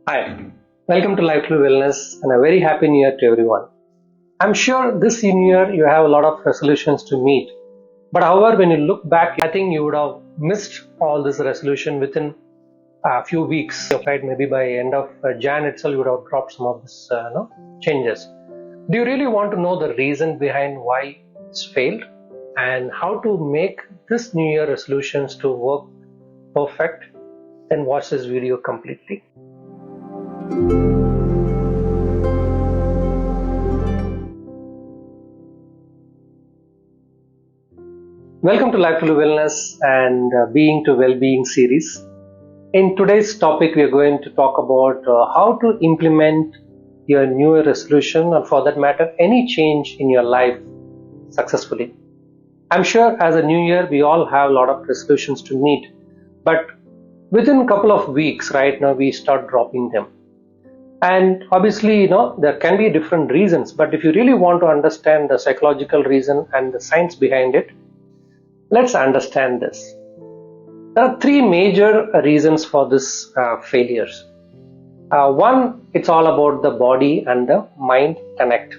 Hi, welcome to Life to Wellness and a very happy new year to everyone. I'm sure this new year you have a lot of resolutions to meet. But however, when you look back, I think you would have missed all this resolution within a few weeks, right? Maybe by end of Jan itself, you would have dropped some of this changes. Do you really want to know the reason behind why it's failed and how to make this new year resolutions to work perfect? Then watch this video completely. Welcome to Life to Wellness and Being to Wellbeing series. In today's topic, we are going to talk about how to implement your New Year resolution, or for that matter, any change in your life successfully. I'm sure as a New Year, we all have a lot of resolutions to meet, but within a couple of weeks, right now, we start dropping them. And obviously, there can be different reasons, but if you really want to understand the psychological reason and the science behind it, let's understand this. There are three major reasons for this failures. One, it's all about the body and the mind connect.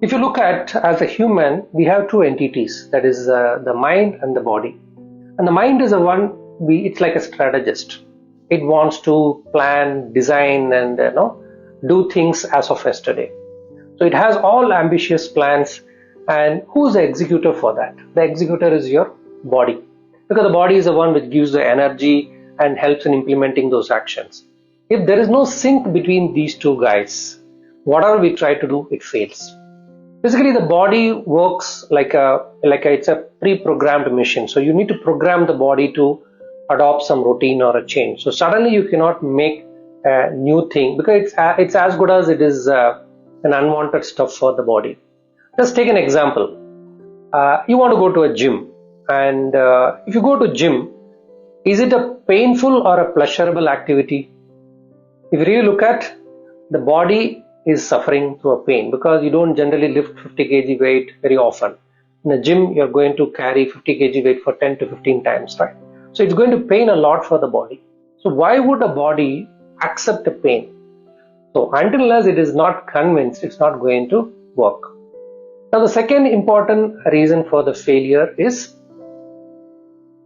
If you look at as a human, we have two entities, that is the mind and the body. And the mind is the one, it's like a strategist. It wants to plan, design, and do things as of yesterday. So it has all ambitious plans. And who's the executor for that? The executor is your body, because the body is the one which gives the energy and helps in implementing those actions. If there is no sync between these two guys, whatever we try to do, it fails. Basically, the body works like it's a pre-programmed machine. So you need to program the body to adopt some routine or a change. So suddenly you cannot make a new thing, because it's as good as it is an unwanted stuff for the body. Let's take an example. You want to go to a gym, and if you go to gym, is it a painful or a pleasurable activity? If you really look at, the body is suffering through a pain, because you don't generally lift 50 kg weight very often. In the gym, you're going to carry 50 kg weight for 10 to 15 times, right? So it's going to pain a lot for the body. So why would a body accept the pain? So until unless it is not convinced, it's not going to work. Now, the second important reason for the failure is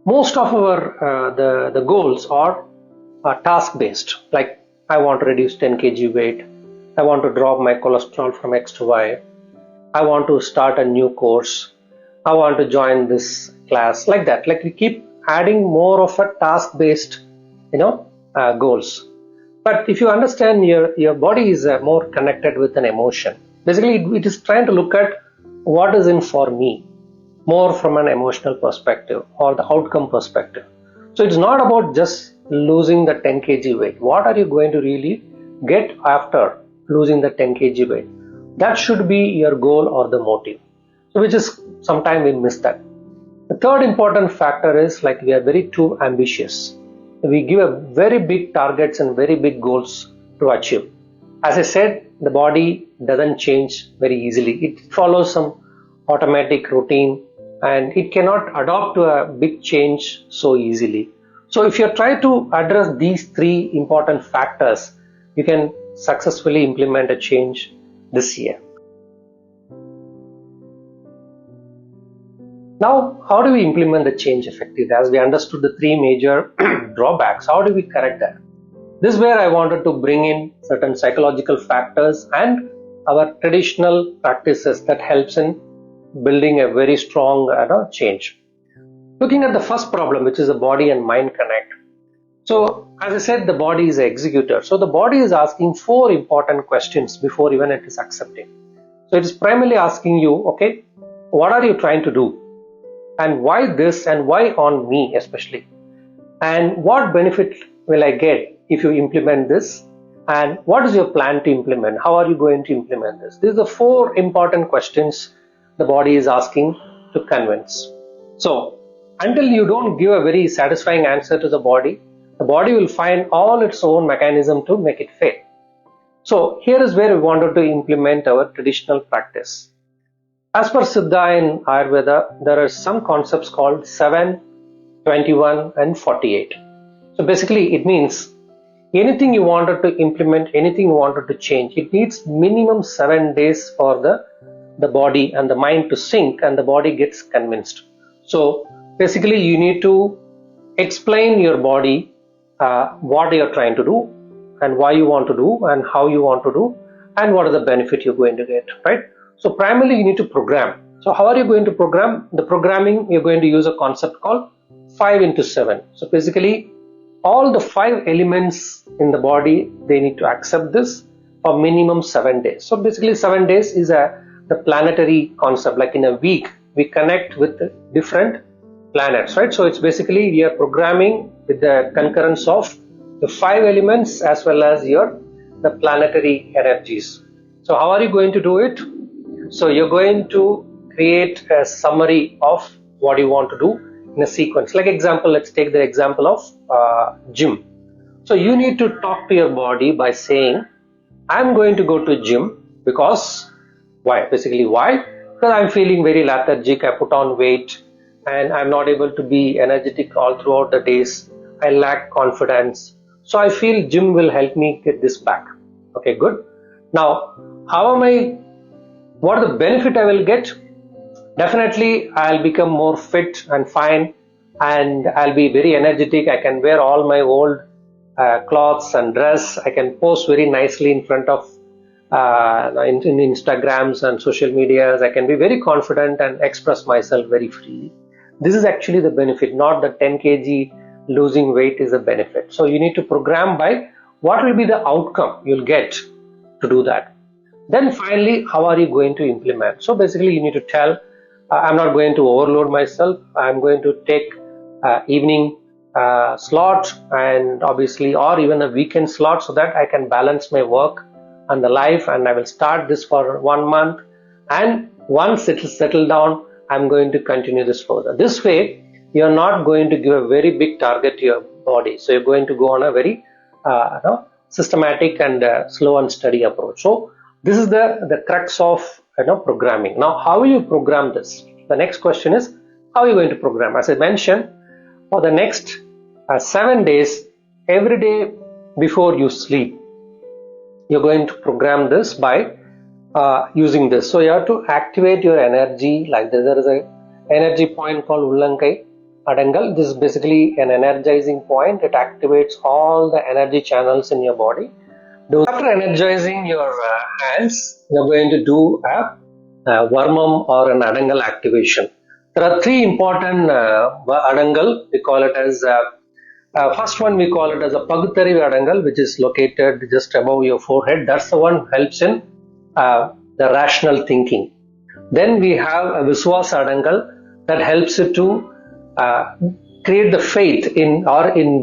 most of our the goals are task based. Like, I want to reduce 10 kg weight, I want to drop my cholesterol from X to Y, I want to start a new course, I want to join this class, like that. Like, we keep adding more of a task based goals. But if you understand, your body is more connected with an emotion. Basically, it is trying to look at what is in for me, more from an emotional perspective or the outcome perspective. So it's not about just losing the 10 kg weight. What are you going to really get after losing the 10 kg weight? That should be your goal or the motive. So which is, sometimes we miss that. The third important factor is, like, we are very too ambitious. We give a very big targets and very big goals to achieve. As I said, the body doesn't change very easily. It follows some automatic routine, and it cannot adopt to a big change so easily. So if you try to address these three important factors, you can successfully implement a change this year. Now, how do we implement the change effectively? As we understood the three major drawbacks, how do we correct that? This is where I wanted to bring in certain psychological factors and our traditional practices that helps in building a very strong change. Looking at the first problem, which is the body and mind connect. So, as I said, the body is the executor. So the body is asking four important questions before even it is accepting. So it is primarily asking you, okay, what are you trying to do? And why this, and why on me especially? And what benefit will I get if you implement this? And what is your plan to implement? How are you going to implement this? These are the four important questions the body is asking to convince. So until you don't give a very satisfying answer to the body will find all its own mechanism to make it fail. So here is where we wanted to implement our traditional practice. As per Siddha in Ayurveda, there are some concepts called 7, 21 and 48. So basically it means anything you wanted to implement, anything you wanted to change, it needs minimum 7 days for the body and the mind to sync and the body gets convinced. So basically you need to explain your body what you're trying to do and why you want to do and how you want to do and what are the benefit you're going to get, right? So primarily you need to program. So how are you going to program? The programming, you're going to use a concept called 5 into 7. So basically all the 5 elements in the body, they need to accept this for minimum 7 days. So basically 7 days is the planetary concept. Like in a week we connect with different planets, right? So it's basically we are programming with the concurrence of the 5 elements as well as the planetary energies. So how are you going to do it? So you're going to create a summary of what you want to do in a sequence. Like example, let's take the example of gym. So you need to talk to your body by saying, I'm going to go to gym because why? Basically why? Because I'm feeling very lethargic, I put on weight and I'm not able to be energetic all throughout the days. I lack confidence. So I feel gym will help me get this back. Okay, good. Now, what are the benefit I will get? Definitely I'll become more fit and fine and I'll be very energetic. I can wear all my old clothes and dress. I can post very nicely in front of in Instagrams and social medias. I can be very confident and express myself very freely. This is actually the benefit, not the 10 kg losing weight is a benefit. So you need to program by what will be the outcome you'll get to do that. Then finally, how are you going to implement? So basically you need to tell, I'm not going to overload myself. I'm going to take evening slot and obviously or even a weekend slot so that I can balance my work and the life, and I will start this for 1 month, and once it is settled down I'm going to continue this further. This way you're not going to give a very big target to your body, so you're going to go on a very systematic and slow and steady approach. So this is the crux of programming. Now how will you program this? The next question is, how are you going to program? As I mentioned, for the next 7 days, every day before you sleep, you're going to program this by using this. So you have to activate your energy like this. There is a energy point called Ullankai Adangal. This is basically an energizing point. It activates all the energy channels in your body. After energizing your hands, you're going to do a Varmam or an Adangal activation. There are 3 important Adangal. We call it as first one, we call it as a Pagutari Adangal, which is located just above your forehead. That's the one helps in the rational thinking. Then we have a Viswas Adangal that helps you to create the faith in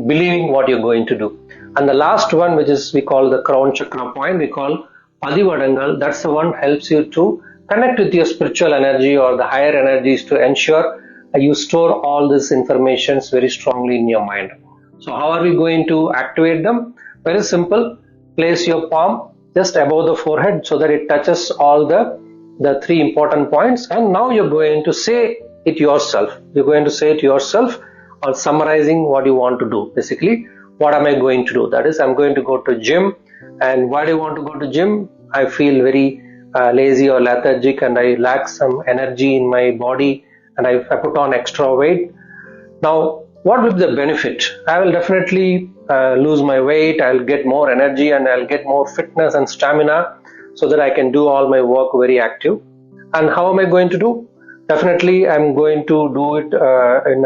believing what you're going to do. And the last one, which is we call the crown chakra point, we call Adivadangal. That's the one helps you to connect with your spiritual energy or the higher energies to ensure you store all this information very strongly in your mind. So how are we going to activate them? Very simple. Place your palm just above the forehead so that it touches all the 3 important points, and now you're going to say it yourself. You're going to say it yourself or summarizing what you want to do. Basically, what am I going to do? That is, I'm going to go to gym. And why do you want to go to gym? I feel very lazy or lethargic and I lack some energy in my body and I put on extra weight. Now, what will be the benefit? I will definitely lose my weight, I'll get more energy and I'll get more fitness and stamina so that I can do all my work very active. And how am I going to do? Definitely I'm going to do it in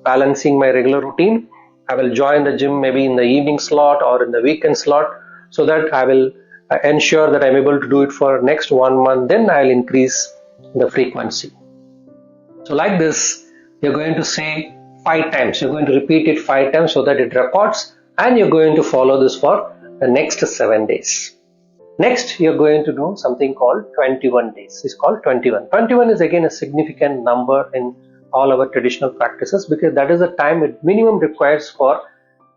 balancing my regular routine. I will join the gym maybe in the evening slot or in the weekend slot so that I will ensure that I'm able to do it for next 1 month. Then I'll increase the frequency. So like this, you're going to say 5 times. You're going to repeat it 5 times so that it records, and you're going to follow this for the next 7 days. Next, you're going to do something called 21 days. It's called 21. 21 is again a significant number in all our traditional practices because that is the time it minimum requires for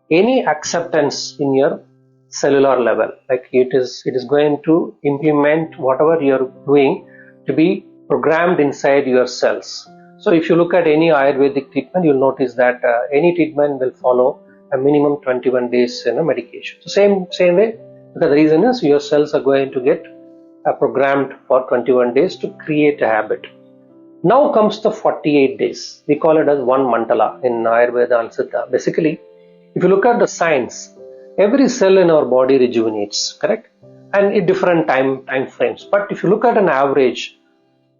any acceptance in your cellular level. Like it is going to implement whatever you're doing to be programmed inside your cells. So if you look at any Ayurvedic treatment, you'll notice that any treatment will follow a minimum 21 days medication. So same way, because the reason is your cells are going to get programmed for 21 days to create a habit. Now comes the 48 days. We call it as one mantala in Ayurveda and Siddha. Basically, if you look at the science, every cell in our body rejuvenates, correct? And in different time frames. But if you look at an average,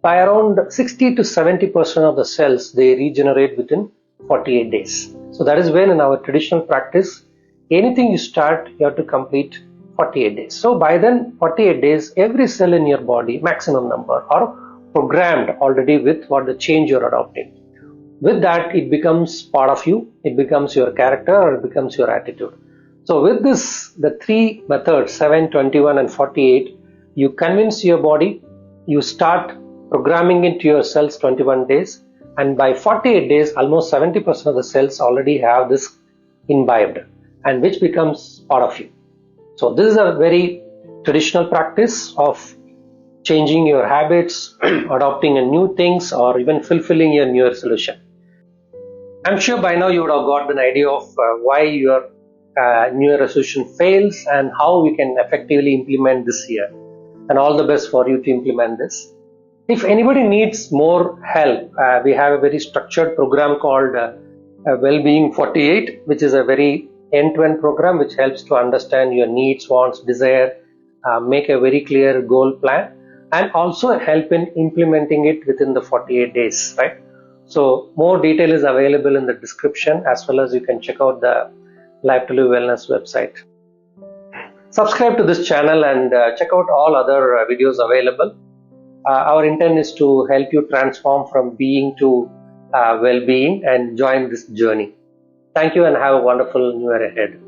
by around 60 to 70% of the cells, they regenerate within 48 days. So that is when in our traditional practice, anything you start, you have to complete 48 days. So by then, 48 days, every cell in your body, maximum number, are programmed already with what the change you're adopting. With that, it becomes part of you, it becomes your character, or it becomes your attitude. So with this, the three methods, 7, 21 and 48, you convince your body, you start programming into your cells 21 days, and by 48 days, almost 70% of the cells already have this imbibed, and which becomes part of you. So this is a very traditional practice of changing your habits, adopting new things, or even fulfilling your new resolution. I'm sure by now you would have got an idea of why your new year resolution fails and how we can effectively implement this year. And all the best for you to implement this. If anybody needs more help, we have a very structured program called Wellbeing 48, which is a very end-to-end program which helps to understand your needs, wants, desire, make a very clear goal plan, and also help in implementing it within the 48 days, right? So more detail is available in the description, as well as you can check out the Life to Live Wellness website. Subscribe to this channel and check out all other videos available. Our intent is to help you transform from being to well-being and join this journey. Thank you and have a wonderful new year ahead.